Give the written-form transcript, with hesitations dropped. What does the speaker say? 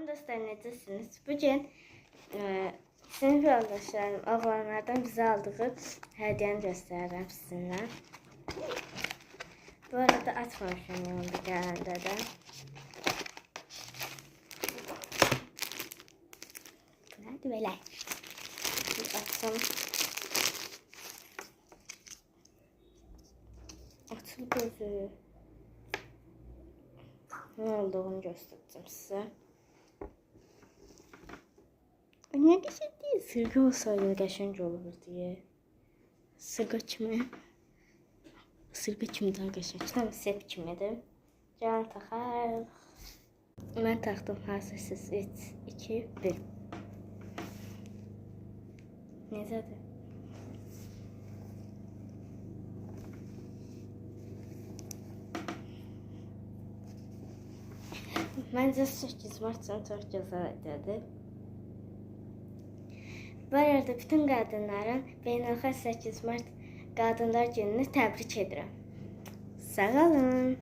dostlar, necəsiniz? Bugün sinif yoldaşlarım, oğlanlardan bizə aldığı hədiyyəni göstərirəm sizinlə. Bu arada açmamışam yanımda gələndə də. Nədir belə? Bir açsam. Açıl gözü. Nə olduğunu göstərəcəm sizə. Niyə qəşəng deyil? Sırğa olsaydı qəşəng olur deyə. Sırğa kimi daha qəşəng. Tam set kimidir. Gəlin taxaq. Mən taxdım, hazırsınız. 3, 2, 1. Necədir? Məncə 8 mart üçün çox gözəl hədiyədir. Bu arada bütün qadınların Beynəlxalq 8 Mart Qadınlar Gününü təbrik edirəm. Sağ olun.